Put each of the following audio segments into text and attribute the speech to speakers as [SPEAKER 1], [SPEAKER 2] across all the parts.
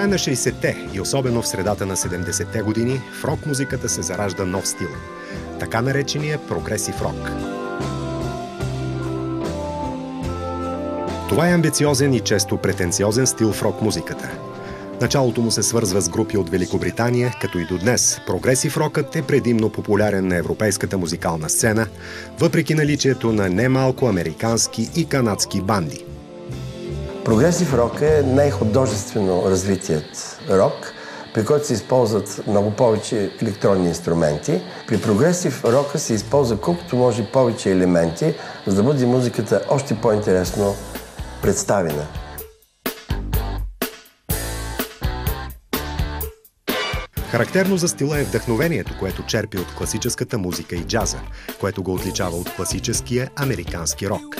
[SPEAKER 1] края на 60-те и особено в средата на 70-те години в рок-музиката се заражда нов стил, така наречения прогресив рок. Това е амбициозен и често претенциозен стил в рок-музиката. Началото му се свързва с групи от Великобритания, като и до днес прогресив рокът е предимно популярен на европейската музикална сцена, въпреки наличието на немалко американски и канадски банди.
[SPEAKER 2] Прогресив рок е най-художествено развитият рок, при който се използват много повече електронни инструменти. При прогресив рока се използва колкото може повече елементи, за да бъде музиката още по-интересно представена.
[SPEAKER 1] Характерно за стила е вдъхновението, което черпи от класическата музика и джаза, което го отличава от класическия американски рок.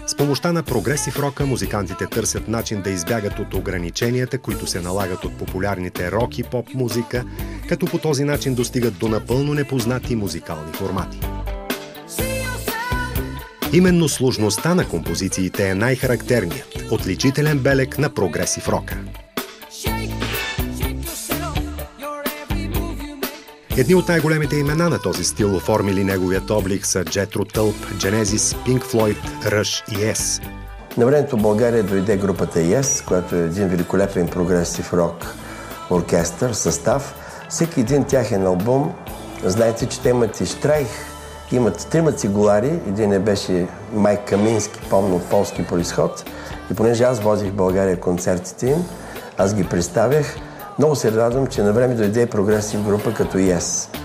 [SPEAKER 1] С помощта на прогресив рока музикантите търсят начин да избягат от ограниченията, които се налагат от популярните рок и поп музика, като по този начин достигат до напълно непознати музикални формати. Именно сложността на композициите е най-характерният, отличителен белег на прогресив рока. Едни от най-големите имена на този стил, оформили неговият облик, са Джетро Тълп, Genesis, Pink Floyd, Rush и Yes.
[SPEAKER 2] На времето в България дойде групата Yes, която е един великолепен прогресив рок оркестър, състав. Всеки един тяхен албум, знаете, че те имат и штрайх, имат 3 цигулари, един беше Майк Камински, помня, от полски произход. И понеже аз возих в България концертите им, аз ги представях. Много се радвам, че на време дойде прогресив група като Yes.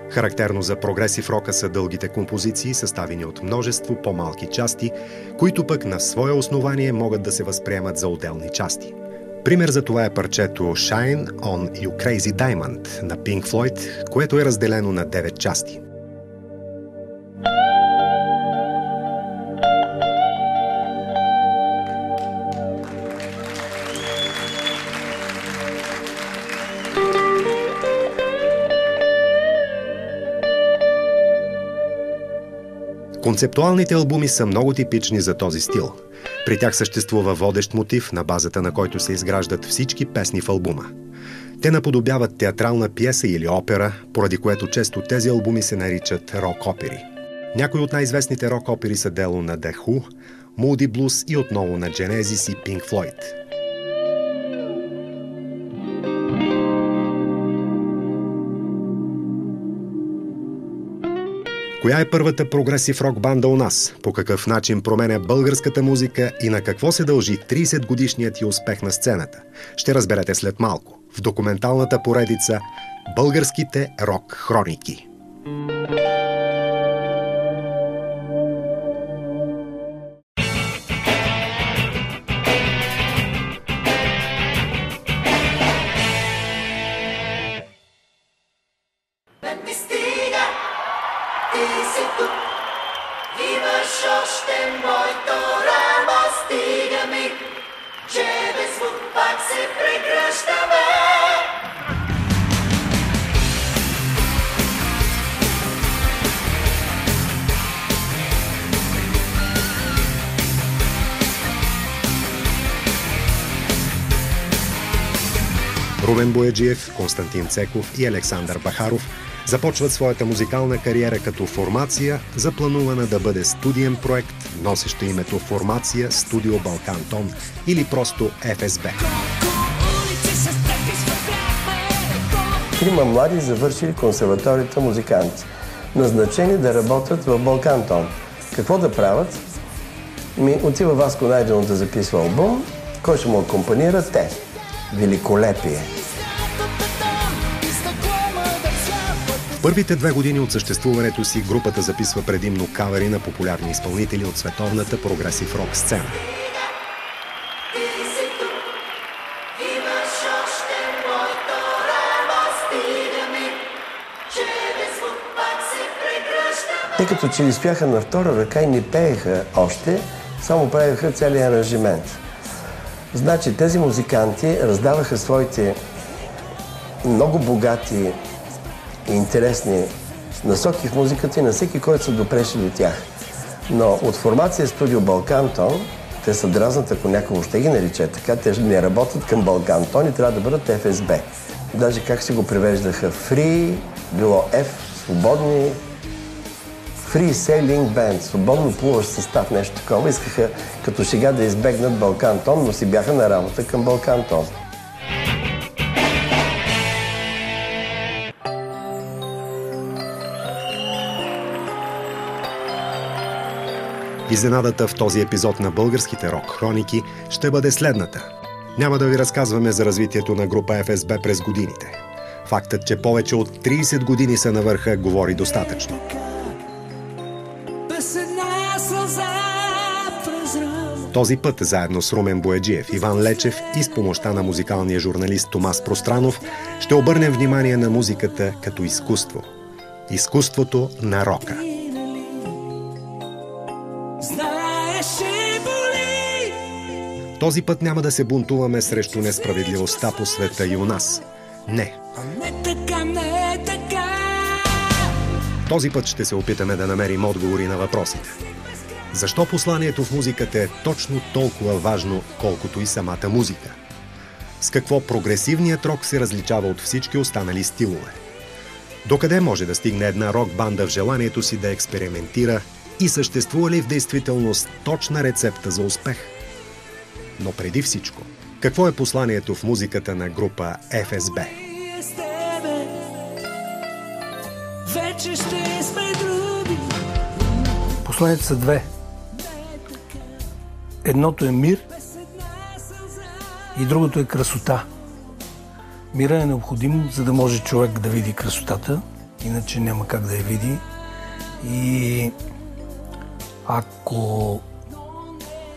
[SPEAKER 1] Характерно за прогресив рока са дългите композиции, съставени от множество по-малки части, които пък на свое основание могат да се възприемат за отделни части. Пример за това е парчето Shine on You Crazy Diamond на Pink Floyd, което е разделено на 9 части. Концептуалните албуми са много типични за този стил. При тях съществува водещ мотив, на базата на който се изграждат всички песни в албума. Те наподобяват театрална пиеса или опера, поради което често тези албуми се наричат рок-опери. Някои от най-известните рок-опери са дело на The Who, Moody Blues и отново на Genesis и Pink Floyd. Коя е първата прогресив рок банда у нас? По какъв начин променя българската музика и на какво се дължи 30-годишният й успех на сцената? Ще разберете след малко в документалната поредица «Българските рок-хроники». Румен Бояджиев, Константин Цеков и Александър Бахаров започват своята музикална кариера като формация, запланувана да бъде студиен проект, носеща името Формация Студио Балкан Тон или просто ФСБ.
[SPEAKER 2] 3 млади завършили консерваторията музиканти, назначени да работят в Балкан Тон. Какво да правят? Отива Васко Найденов да записва албум, кой ще му акомпанира? Те. Великолепие!
[SPEAKER 1] В първите 2 години от съществуването си групата записва предимно кавери на популярни изпълнители от световната прогресив рок сцена.
[SPEAKER 2] Те като че ли спяха на втора ръка и не пееха още, само правиха целия аранжимент. Значи тези музиканти раздаваха своите много богати интересни насоки в музиката и на всеки, който са допрешли до тях. Но от формация Студио Балкантон, те са дразнат, ако някой още ги нарича така, те не работят към Балкантон и трябва да бъдат ФСБ. Даже как си го превеждаха? Free, било F, свободни, Free Sailing Band, свободно плуващ състав, нещо такова. Искаха като шега да избегнат Балкантон, но си бяха на работа към Балкантон.
[SPEAKER 1] Изненадата в този епизод на българските рок-хроники ще бъде следната. Няма да ви разказваме за развитието на група ФСБ през годините. Фактът, че повече от 30 години са на върха, говори достатъчно. Този път, заедно с Румен Бояджиев, Иван Лечев и с помощта на музикалния журналист Томас Пространов, ще обърнем внимание на музиката като изкуство. Изкуството на рока. Този път няма да се бунтуваме срещу несправедливостта по света и у нас. Не. Този път ще се опитаме да намерим отговори на въпросите. Защо посланието в музиката е точно толкова важно, колкото и самата музика? С какво прогресивният рок се различава от всички останали стилове? Докъде може да стигне една рок-банда в желанието си да експериментира и съществува ли в действителност точна рецепта за успех? Но преди всичко, какво е посланието в музиката на група ФСБ?
[SPEAKER 3] Посланията са две. Едното е мир и другото е красота. Мира е необходим, за да може човек да види красотата, иначе няма как да я види. И ако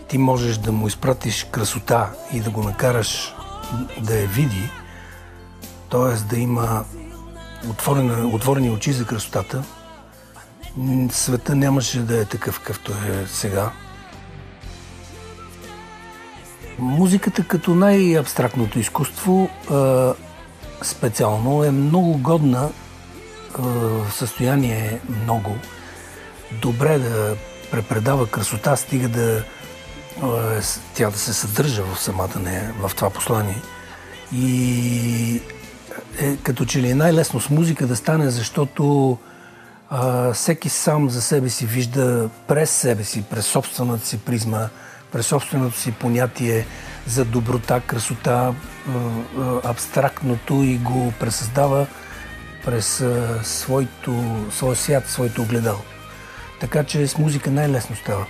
[SPEAKER 3] ти можеш да му изпратиш красота и да го накараш да я види, т.е. да има отворени очи за красотата, света нямаше да е такъв, какъвто е сега. Музиката като най-абстрактното изкуство специално е много годна, в състояние много добре да препредава красота, стига тя да се съдържа в самата нея, в това послание. И като че ли е най-лесно с музика да стане, защото всеки сам за себе си вижда през себе си, през собствената си призма, през собственото си понятие за доброта, красота, абстрактното и го пресъздава през своя свят, своето огледало. Така че с музика най-лесно става.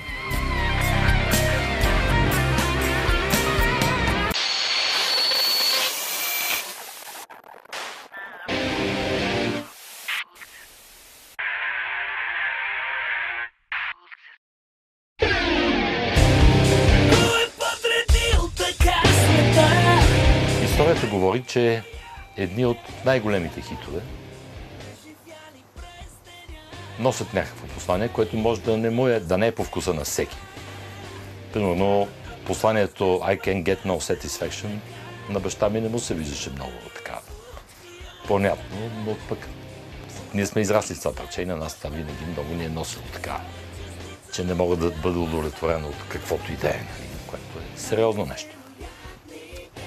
[SPEAKER 4] Историята говори, че едни от най-големите хитове носят някакво послание, което може да не е по вкуса на всеки. Примерно посланието I can get no satisfaction на баща ми не му се виждаше много така понятно, но пък ние сме израсли с това парче и на нас това винаги много ни е носило така, че не мога да бъда удовлетворен от каквото и да е, което е сериозно нещо.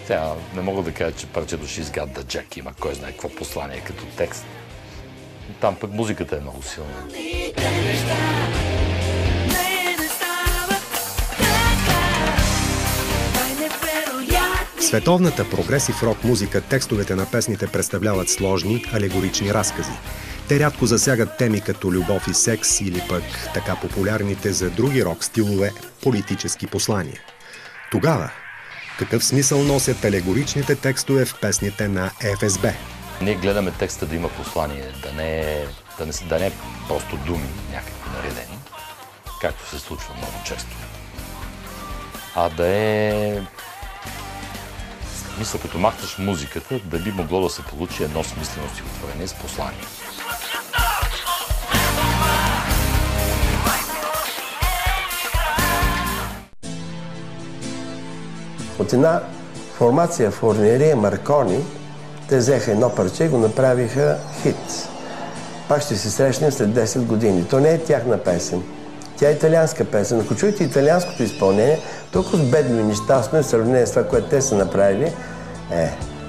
[SPEAKER 4] Сега не мога да кажа, че парчето She's Got the Jack има кой знае какво послание като текст. Там пък музиката е много силна.
[SPEAKER 1] В световната прогресив рок музика текстовете на песните представляват сложни, алегорични разкази. Те рядко засягат теми като любов и секс или пък така популярните за други рок стилове политически послания. Тогава, какъв смисъл носят алегоричните текстове в песните на ФСБ?
[SPEAKER 4] Ние гледаме текста да има послание, да не е просто думи, някакви наредени, както се случва много често, а да е мисля, като махташ музиката, да би могло да се получи едно смислено стихотворение с послание.
[SPEAKER 2] От една формация Форнерия Маркони те взеха едно парче и го направиха хит. Пак ще се срещнем след 10 години. То не е тяхна песен. Тя е италианска песен. Ако чуете италианското изпълнение, толкова бедно и нещастно е в сравнение с това, което те са направили,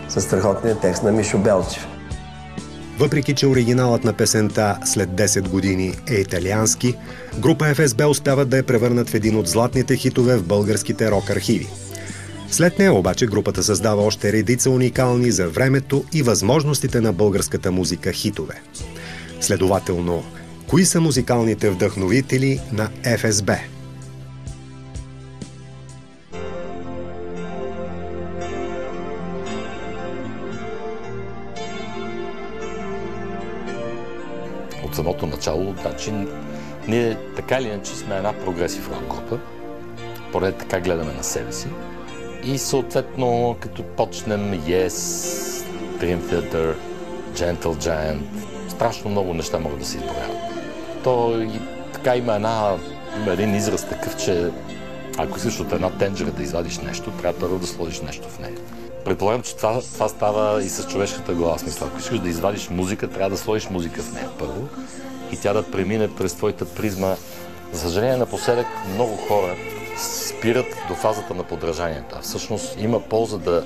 [SPEAKER 2] със страхотния текст на Мишо Белчев.
[SPEAKER 1] Въпреки че оригиналът на песента след 10 години е италиански, група ФСБ успяват да я превърнат в един от златните хитове в българските рок архиви. След нея обаче групата създава още редица уникални за времето и възможностите на българската музика хитове. Следователно, кои са музикалните вдъхновители на ФСБ?
[SPEAKER 4] От самото начало, значи, ние така или иначе сме една прогресив рок група, поне така гледаме на себе си. И съответно, като почнем Yes, Dream Theater, Gentle Giant, страшно много неща могат да се изброяват. То и така има един израз такъв, че ако искаш от една тенджера да извадиш нещо, трябва първо да сложиш нещо в нея. Предполагам, че това става и с човешката глава. Смисъл, ако искаш да извадиш музика, трябва да сложиш музика в нея първо и тя да премине през твоята призма. За съжаление, напоследък много хора спират до фазата на подражанието. А всъщност има полза да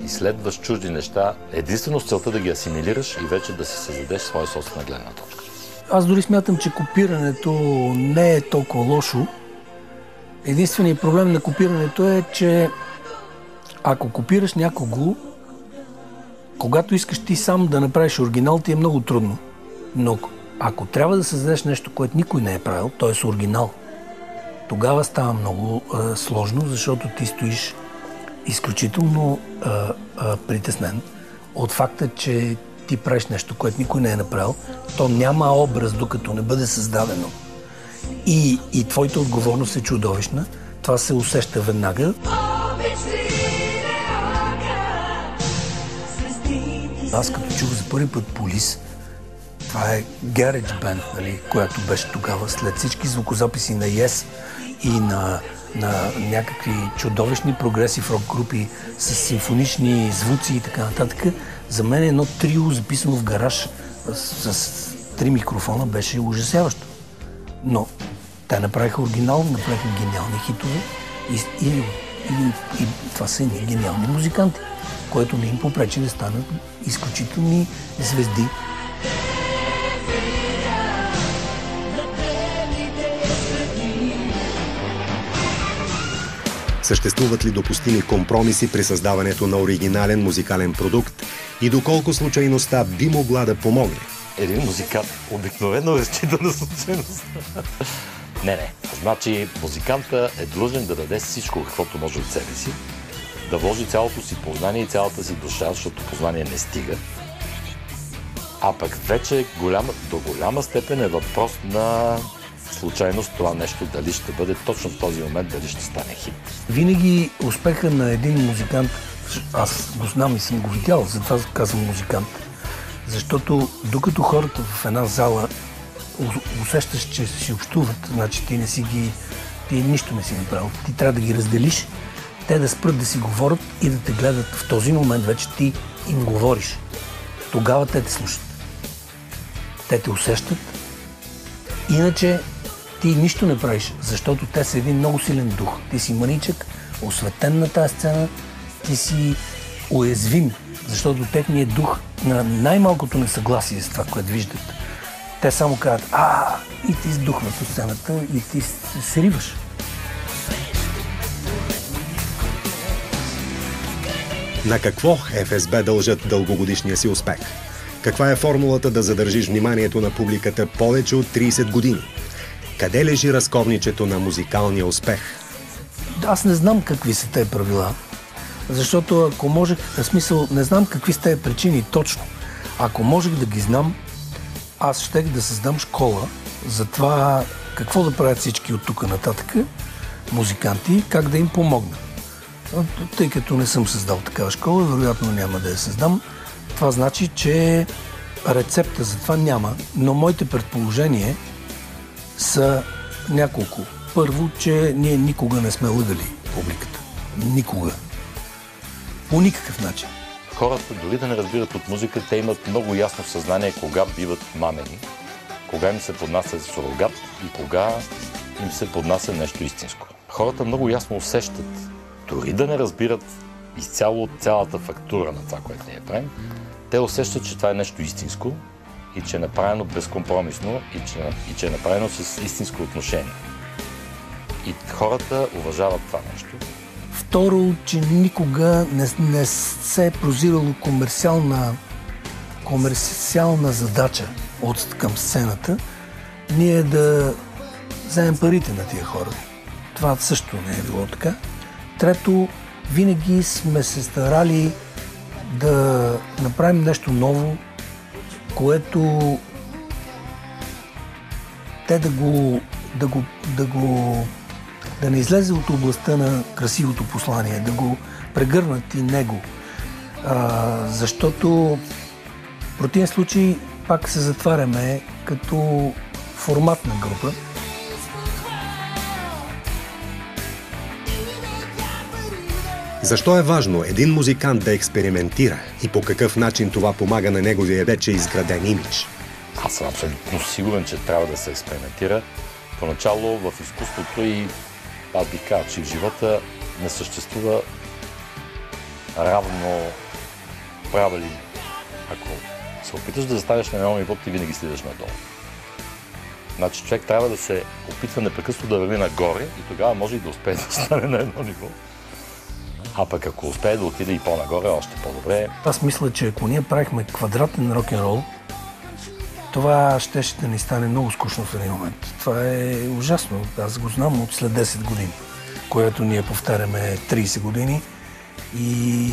[SPEAKER 4] изследваш чужди неща, единствено с целта да ги асимилираш и вече да си създадеш своя собствена гледна точка.
[SPEAKER 3] Аз дори смятам, че копирането не е толкова лошо. Единственият проблем на копирането е, че ако копираш някого, когато искаш ти сам да направиш оригинал, ти е много трудно. Но ако трябва да създадеш нещо, което никой не е правил, т.е. оригинал, тогава става много сложно, защото ти стоиш изключително притеснен от факта, че ти правиш нещо, което никой не е направил. То няма образ, докато не бъде създадено. И твоята отговорност е чудовищна. Това се усеща веднага. Аз като чух за първи път Полис, това е Garage Band, нали, която беше тогава, след всички звукозаписи на Yes и на някакви чудовищни прогресив рок групи с симфонични звуци и така нататък. За мен едно трио, записано в гараж с 3 микрофона, беше ужасяващо. Но те направиха оригинал, направиха гениални хитове и това са едни гениални музиканти, което не им попречи да станат изключителни звезди.
[SPEAKER 1] Съществуват ли допустими компромиси при създаването на оригинален музикален продукт и доколко случайността би могла да помогне?
[SPEAKER 4] Един музикант обикновено разчита на случайността. Не. Значи музиканта е длъжен да даде всичко, каквото може от себе си, да вложи цялото си познание и цялата си душа, защото познание не стига. А пък вече до голяма степен е въпрос на случайност това нещо, дали ще бъде точно в този момент, дали ще стане хит.
[SPEAKER 3] Винаги успеха на един музикант, аз го знам и съм го видял, затова казвам музикант, защото докато хората в една зала усещаш, че си общуват, значи ти нищо не си направил, ти трябва да ги разделиш, те да спрат да си говорят и да те гледат в този момент, вече ти им говориш. Тогава те те слушат. Те те усещат. Иначе ти нищо не правиш, защото те са един много силен дух. Ти си мъничък, осветен на тази сцена, ти си уязвим, защото техният дух на най-малкото несъгласие с това, което виждат. Те само казват, и ти сдухват от сцената и ти се сриваш.
[SPEAKER 1] На какво ФСБ дължат дългогодишния си успех? Каква е формулата да задържиш вниманието на публиката повече от 30 години? Къде лежи разковничето на музикалния успех?
[SPEAKER 3] Аз не знам какви са тези правила, защото ако можех, в смисъл, не знам какви са тези причини точно. Ако можех да ги знам, аз щех да създам школа за това какво да правят всички от тук нататък музиканти, как да им помогна. Тъй като не съм създал такава школа, вероятно няма да я създам. Това значи, че рецепта за това няма, но моите предположения са няколко. Първо, че ние никога не сме лъгали публиката. Никога. По никакъв начин.
[SPEAKER 4] хората, дори да не разбират от музика, те имат много ясно съзнание кога биват мамени, кога им се поднася сурогат и кога им се поднася нещо истинско. Хората много ясно усещат, дори да не разбират изцяло цялата фактура на това, което ние правим, те усещат, че това е нещо истинско и че е направено безкомпромисно и че е направено с истинско отношение. И хората уважават това нещо.
[SPEAKER 3] Второ, че никога не се е прозирало комерциална задача към сцената, ние да вземем парите на тия хора. Това също не е било така. Трето, винаги сме се старали да направим нещо ново, което те да не излезе от областта на красивото послание, да го прегърнат и него. Защото в противен случай пак се затваряме като форматна група.
[SPEAKER 1] Защо е важно един музикант да експериментира и по какъв начин това помага на неговия вече изграден имидж?
[SPEAKER 4] Аз съм абсолютно сигурен, че трябва да се експериментира. Поначало в изкуството и аз бих казал, че в живота не съществува равно правили. Ако се опиташ да заставиш на едно ниво, ти винаги слизаш надолу. Значи човек трябва да се опитва непрекъснато да върви нагоре и тогава може и да успее да стане на едно ниво. А пък ако успее да отиде и по-нагоре, още по-добре.
[SPEAKER 3] Аз мисля, че ако ние правихме квадратен рок-н-рол, това щеше да ни стане много скучно в един момент. Това е ужасно. Аз го знам от след 10 години, което ние повтаряме 30 години и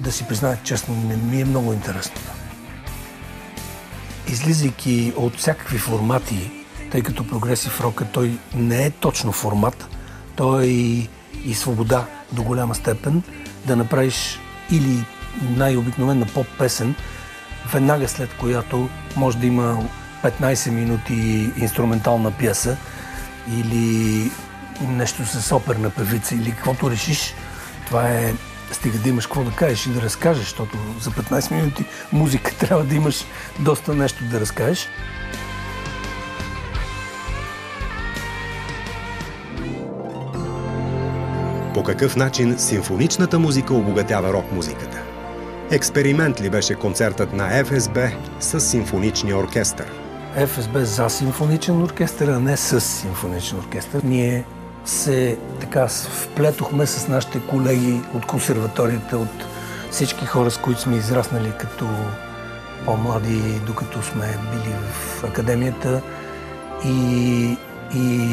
[SPEAKER 3] да си призная честно, не ми е много интересно. Излизайки от всякакви формати, тъй като прогресив рока, той не е точно формат, той е и свобода до голяма степен, да направиш или най-обикновена поп-песен, веднага след която може да има 15 минути инструментална пиеса или нещо с оперна певица или каквото решиш. Това е стига да имаш какво да кажеш и да разкажеш, защото за 15 минути музика трябва да имаш доста нещо да разкажеш.
[SPEAKER 1] По какъв начин симфоничната музика обогатява рок-музиката? Експеримент ли беше концертът на ФСБ с симфоничния оркестър?
[SPEAKER 3] ФСБ за симфоничен оркестър, а не с симфоничен оркестър. Ние се така вплетохме с нашите колеги от консерваторията, от всички хора, с които сме израснали като по-млади, докато сме били в академията. И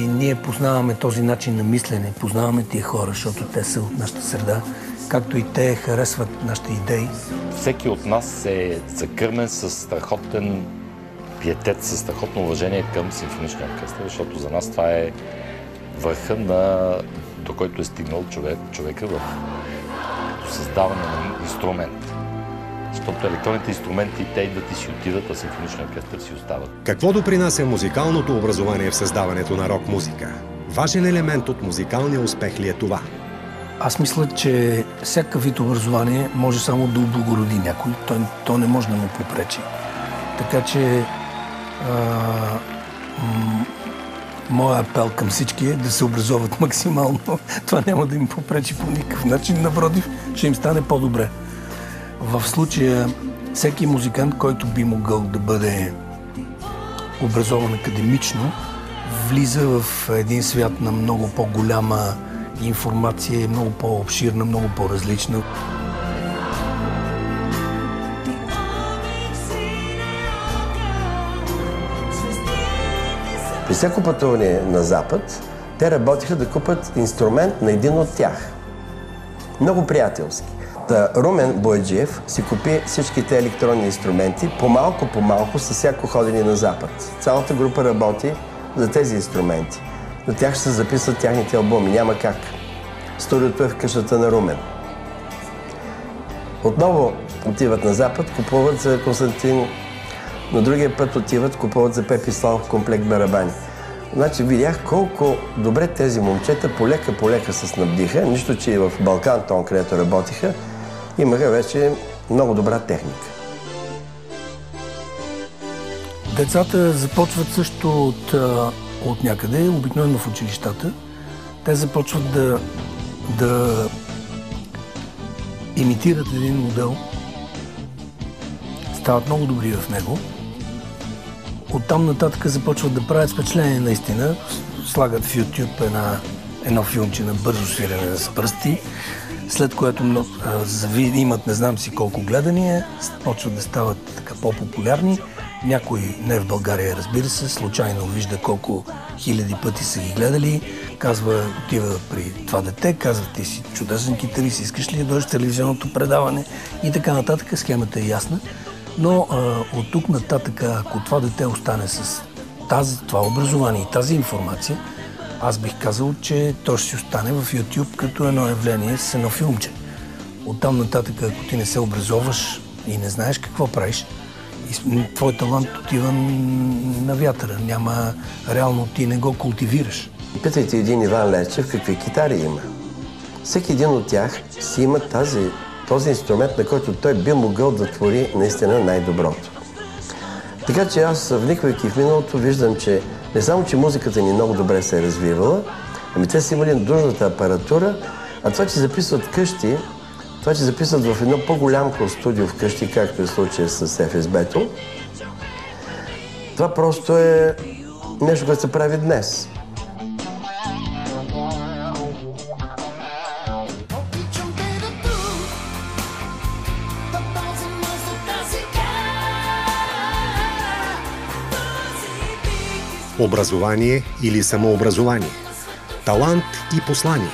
[SPEAKER 3] ние познаваме този начин на мислене, познаваме тия хора, защото те са от нашата среда, както и те харесват нашите идеи.
[SPEAKER 4] Всеки от нас е закърмен с страхотен пиетет, с страхотно уважение към симфоничния оркестър, защото за нас това е върха до който е стигнал човека в създаване на инструмент. Защото електронните инструменти, те идват и си отиват, а симфоничния оркестър си остават.
[SPEAKER 1] Какво допринася музикалното образование в създаването на рок-музика? Важен елемент от музикалния успех ли е това?
[SPEAKER 3] Аз мисля, че всякакъв вид образование може само да облагороди някой. То не може да му попречи. Така че моят апел към всички е да се образоват максимално. Това няма да им попречи по никакъв начин. Напротив, ще им стане по-добре. В случая всеки музикант, който би могъл да бъде образован академично, влиза в един свят на много по-голяма информация, много по-обширна, много по-различна.
[SPEAKER 2] При всяко пътуване на Запад, те работиха да купат инструмент на един от тях. Много приятелски. Румен Бояджиев си купи всичките електронни инструменти по-малко с всяко ходене на Запад. Цялата група работи за тези инструменти. На тях ще се записват тяхните албуми. Няма как. Студиото е в къщата на Румен. Отново отиват на Запад, купуват за Константин. На другия път отиват, купуват за Пепи Славов комплект барабани. Значи видях колко добре тези момчета полека се снабдиха, нищо, че и в Балкан Тон, където работиха, имаха вече много добра техника.
[SPEAKER 3] Децата започват също от някъде, обикновено в училищата. Те започват да имитират един модел, стават много добри в него. Оттам нататък започват да правят впечатление наистина. Слагат в YouTube едно филмче на бързо свирене с пръсти, след което имат не знам си колко гледания, почват да стават така по-популярни. Някой, не в България, разбира се, случайно вижда колко хиляди пъти са ги гледали, казва, отива при това дете, казва, ти си чудесен китарист, искаш ли да дойдеш в телевизионното предаване и така нататък, схемата е ясна. Но от тук нататък, ако това дете остане с това образование и тази информация, аз бих казал, че то ще си остане в YouTube като едно явление с едно филмче. Оттам нататък, ако ти не се образоваш и не знаеш какво правиш, твой талант отива на вятъра. Реално ти не го култивираш.
[SPEAKER 2] Питайте един Иван Лечев какви китари има. Всеки един от тях си има този инструмент, на който той би могъл да твори наистина най-доброто. Така че аз, вниквайки в миналото, виждам, че не само, че музиката ни много добре се е развивала, ами те са имали нужната апаратура, а това, че записват къщи, това, че записват в едно по-голямко студио вкъщи, както е случая с ФСБ-то, това просто е нещо, което се прави днес.
[SPEAKER 1] Образование или самообразование, талант и послание.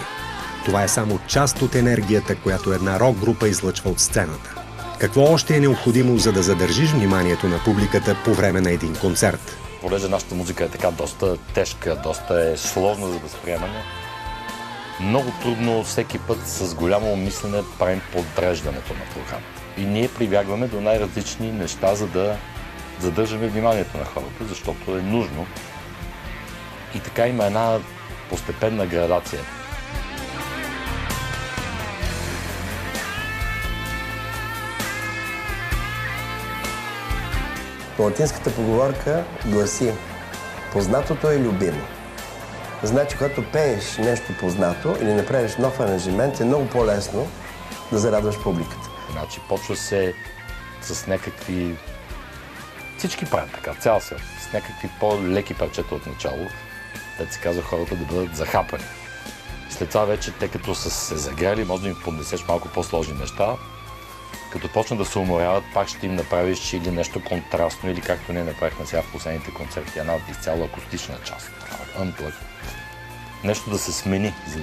[SPEAKER 1] Това е само част от енергията, която една рок-група излъчва от сцената. Какво още е необходимо, за да задържиш вниманието на публиката по време на един концерт?
[SPEAKER 4] Понеже нашата музика е така доста тежка, доста е сложна за възприемане, много трудно всеки път с голямо мислене правим подреждането на програмата. И ние прибягваме до най-различни неща, за да задържаме вниманието на хората, защото е нужно. И така има една постепенна градация.
[SPEAKER 2] Латинската поговорка гласи: познатото е любимо. Значи, когато пееш нещо познато или направиш нов аранжимент, е много по-лесно да зарадваш публиката.
[SPEAKER 4] Значи, почва се с някакви... Всички правят така, цял свят. С някакви по-леки парчета от начало. Те се казва хората да бъдат захапани. След това вече, те като са се загрели, може да им поднесеш малко по-сложни неща. Като почнат да се уморяват, пак ще им направиш или нещо контрастно, или както ние направихме сега в последните концерти, една изцяло акустична част. Unplugged. Нещо да се смени, за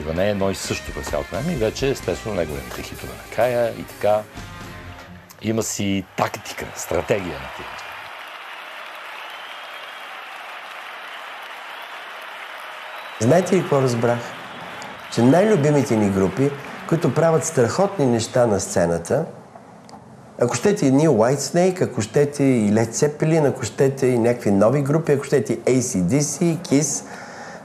[SPEAKER 4] да не е едно и също през цялото време. И вече, естествено, неговите хитове накрая и така. Има си тактика, стратегия на тия.
[SPEAKER 2] Знаете ли какво разбрах? Че най-любимите ни групи, които правят страхотни неща на сцената, ако щете и New Whitesnake, ако щете и Led Zeppelin, ако щете и някакви нови групи, ако щете и AC/DC, Kiss,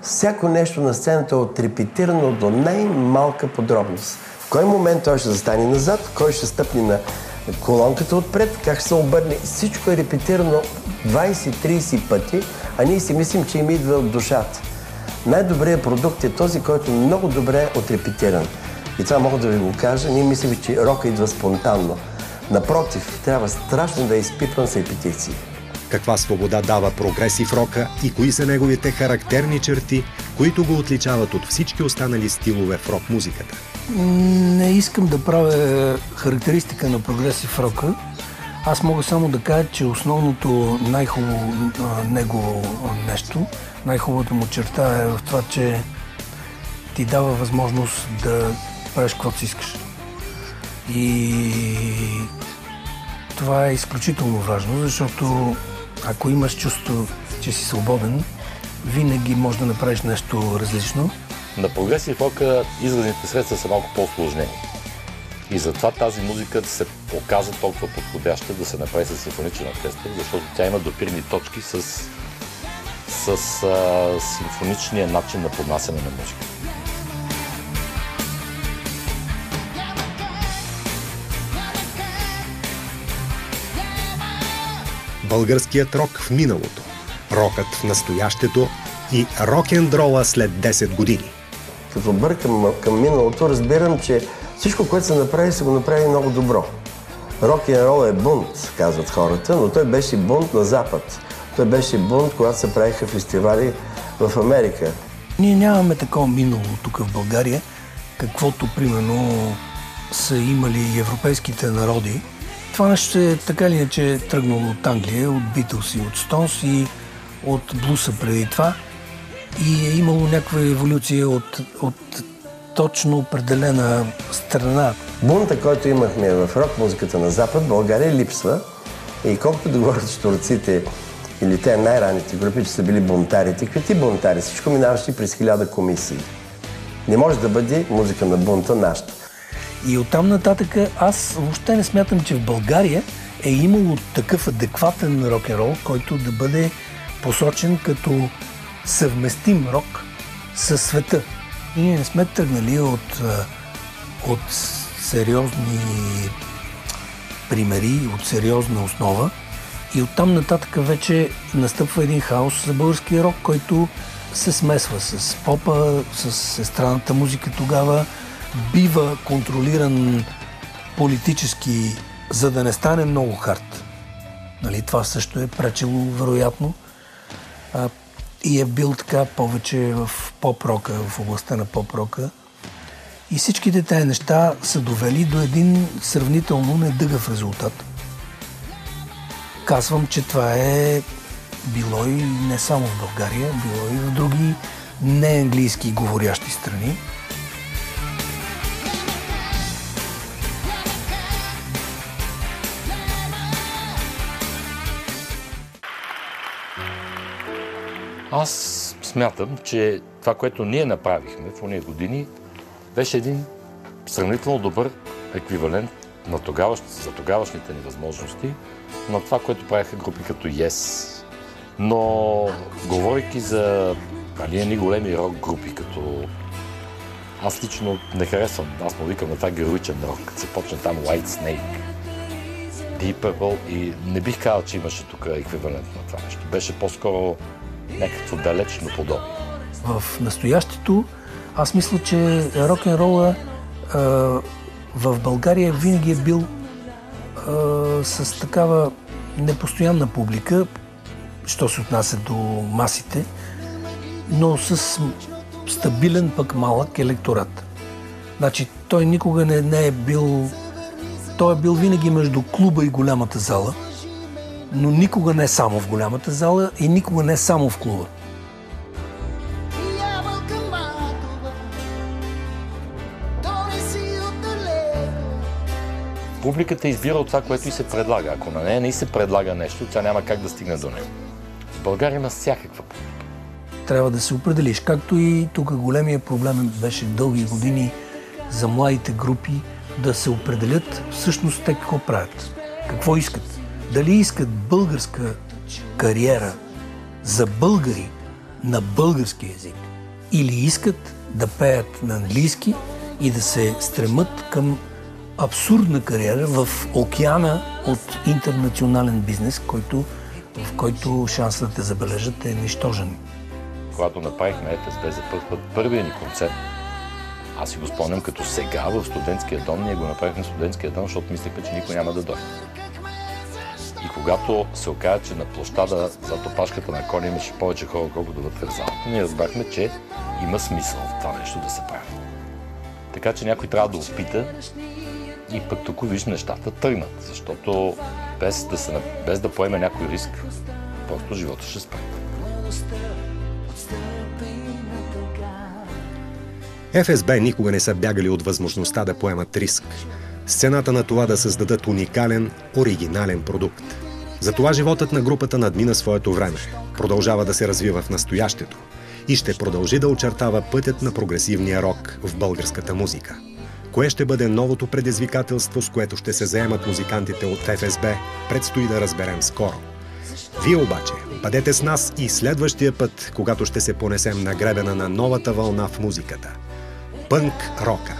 [SPEAKER 2] всяко нещо на сцената е отрепетирано до най-малка подробност. В кой момент той ще застане назад, кой ще стъпне на колонката отпред, как ще се обърне. Всичко е репетирано 20-30 пъти, а ние си мислим, че им идва от душата. Най-добрият продукт е този, който е много добре отрепетиран. И това мога да ви го кажа. Ние мислим, че рока идва спонтанно. Напротив, трябва страшно да изпитвам с репетиции.
[SPEAKER 1] Каква свобода дава прогресив рока и кои са неговите характерни черти, които го отличават от всички останали стилове в рок-музиката?
[SPEAKER 3] Не искам да правя характеристика на прогресив рока. Аз мога само да кажа, че основното най-хубаво негово нещо, най-хубавата му черта е в това, че ти дава възможност да правиш каквото си искаш. И това е изключително важно, защото ако имаш чувство, че си свободен, винаги можеш да направиш нещо различно.
[SPEAKER 4] На прогресив рока изразните средства са малко по-усложнени. И затова тази музика се оказа толкова подходяща да се направи с симфоничен оркестър, защото тя има допирни точки с симфоничния начин на поднасяне на музика.
[SPEAKER 1] българският рок в миналото, рокът в настоящето и рок-н-рола след 10 години.
[SPEAKER 2] Като бъркам към миналото, разбирам, че всичко, което се направи, се го направи много добро. Рок-н-рол е бунт, казват хората, но той беше бунт на Запад. Той беше бунт, когато се правиха фестивали в Америка.
[SPEAKER 3] Ние нямаме такова минало тук в България, каквото, примерно, са имали европейските народи. Това нещо е така или иначе тръгнало от Англия, от Битълс и от Стоунс и от блуса преди това. И е имало някаква еволюция от точно определена страна.
[SPEAKER 2] Бунта, който имахме в рок-музиката на Запад, България липсва. И колкото да говорят щурците или те най-ранните групи, че са били бунтарите, какви ти бунтари? Всичко минаваше през 1000 комисии. Не може да бъде музика на бунта нашата.
[SPEAKER 3] И оттам нататък аз въобще не смятам, че в България е имало такъв адекватен рок-н-рол, който да бъде посочен като съвместим рок със света. Ние не сме тръгнали от сериозни примери, от сериозна основа и оттам нататък вече настъпва един хаос за българския рок, който се смесва с попа, с естрадната музика тогава, бива контролиран политически, за да не стане много хард. Нали, това също е пречело вероятно и е бил така повече в поп-рока, в областта на поп-рока. И всичките тези неща са довели до един сравнително недъгав резултат. Казвам, че това е било и не само в България, било и в други неанглийски говорящи страни.
[SPEAKER 4] Аз смятам, че това, което ние направихме в ония години, беше един сравнително добър еквивалент за тогавашните ни възможности на това, което правиха групи като Yes. Но, говорейки за едни големи рок групи, като аз лично не харесвам, аз му викам на това героичен рок, като се почне там White Snake, Deep Purple и не бих казал, че имаше тук еквивалент на това нещо. Беше по-скоро някакво далечно подобие.
[SPEAKER 3] В настоящето аз мисля, че рок-н-рола в България винаги е бил с такава непостоянна публика, що се отнася до масите, но с стабилен пък малък електорат. Значи той никога не е бил... Той е бил винаги между клуба и голямата зала, но никога не само в голямата зала и никога не само в клуба.
[SPEAKER 4] Публиката избира от това, което и се предлага. Ако на нея не се предлага нещо, тя няма как да стигне до него. В България има всякаква публика.
[SPEAKER 3] Трябва да се определиш. Както и тук големия проблем беше дълги години за младите групи да се определят всъщност те какво правят. Какво искат. Дали искат българска кариера за българи на български език или искат да пеят на английски и да се стремат към абсурдна кариера в океана от интернационален бизнес, в който шансът да те забележат е нищожен.
[SPEAKER 4] Когато направихме ФСБ за първия ни концерт, аз си го спомням като сега в студентския дом, ние го направихме в студентския дом, защото мислехме, че никой няма да дойде. И когато се оказа, че на площада зад опашката на коня имаше повече хора, колкото вътре в залата, ние разбрахме, че има смисъл в това нещо да се прави. Така че някой трябва да опита и пък тук виж нещата тръгнат, защото без да поеме някой риск, просто живота ще спре.
[SPEAKER 1] ФСБ никога не са бягали от възможността да поемат риск. С цената на това да създадат уникален, оригинален продукт. Затова животът на групата надмина своето време, продължава да се развива в настоящето и ще продължи да очертава пътят на прогресивния рок в българската музика. Кое ще бъде новото предизвикателство, с което ще се заемат музикантите от ФСБ, предстои да разберем скоро. Вие обаче бъдете с нас и следващия път, когато ще се понесем на гребена на новата вълна в музиката – пънк рока.